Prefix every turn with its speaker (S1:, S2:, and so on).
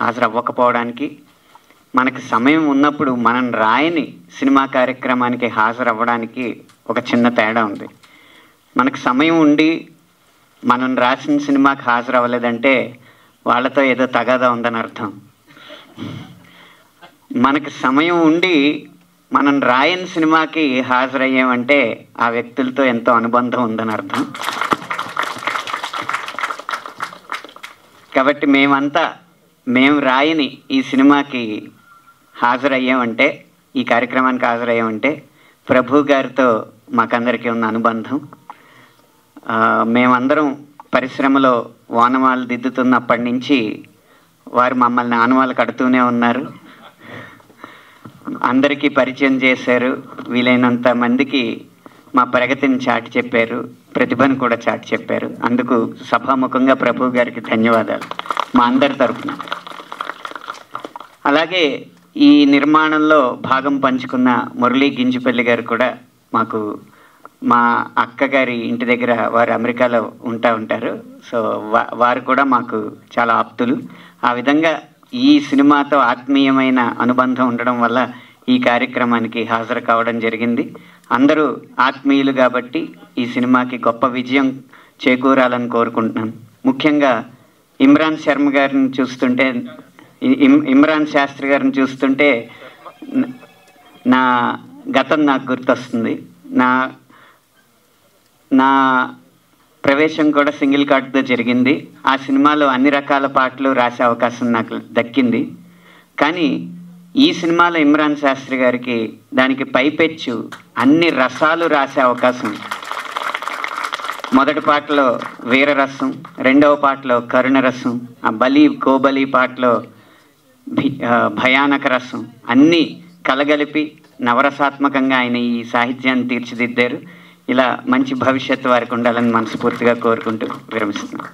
S1: హాజరవ్వకపోవడానికి, మనకు సమయం ఉన్నప్పుడు మనం రాయని సినిమా కార్యక్రమానికి హాజరవ్వడానికి ఒక చిన్న తేడా ఉంది. మనకు సమయం ఉండి మనం రాసిన సినిమాకి హాజరవ్వలేదంటే వాళ్ళతో ఏదో తగాదా ఉందని అర్థం. మనకు సమయం ఉండి మనం రాయని సినిమాకి హాజరయ్యామంటే ఆ వ్యక్తులతో ఎంతో అనుబంధం ఉందని అర్థం. కాబట్టి మేము రాయని ఈ సినిమాకి హాజరయ్యామంటే, ఈ కార్యక్రమానికి హాజరయ్యామంటే ప్రభు గారితో మాకందరికీ ఉన్న అనుబంధం. మేమందరం పరిశ్రమలో ఓనమాలు దిద్దుతున్నప్పటి నుంచి వారు మమ్మల్ని ఆనవాళ్ళు కడుతూనే ఉన్నారు. అందరికీ పరిచయం చేశారు. వీలైనంత మందికి మా ప్రగతిని చాటి చెప్పారు, ప్రతిభను కూడా చాటి చెప్పారు. అందుకు సభాముఖంగా ప్రభు గారికి ధన్యవాదాలు మా అందరి తరఫున. అలాగే ఈ నిర్మాణంలో భాగం పంచుకున్న మురళీ గింజిపల్లి గారు కూడా మాకు, మా అక్కగారి ఇంటి దగ్గర వారు అమెరికాలో ఉంటారు. సో వారు కూడా మాకు చాలా ఆప్తులు. ఆ విధంగా ఈ సినిమాతో ఆత్మీయమైన అనుబంధం ఉండడం వల్ల ఈ కార్యక్రమానికి హాజరు కావడం జరిగింది. అందరూ ఆత్మీయులు కాబట్టి ఈ సినిమాకి గొప్ప విజయం చేకూరాలని కోరుకుంటున్నాను. ముఖ్యంగా ఇమ్రాన్ శాస్త్రి గారిని చూస్తుంటే నా గతం నాకు గుర్తొస్తుంది. నా ప్రవేశం కూడా సింగిల్ కార్డ్తో జరిగింది. ఆ సినిమాలో అన్ని రకాల పాటలు రాసే అవకాశం నాకు దక్కింది. కానీ ఈ సినిమాలో ఇమ్రాన్ శాస్త్రి గారికి దానికి పైపెచ్చు అన్ని రసాలు రాసే అవకాశం. మొదటి పాటలో వీరరసం, రెండవ పాటలో కరుణరసం, ఆ కోబలి పాటలో భయానక రసం, అన్నీ కలగలిపి నవరసాత్మకంగా ఆయన ఈ సాహిత్యాన్ని తీర్చిదిద్దారు. ఇలా మంచి భవిష్యత్తు వారికి ఉండాలని మనస్ఫూర్తిగా కోరుకుంటూ విరమిస్తున్నాను.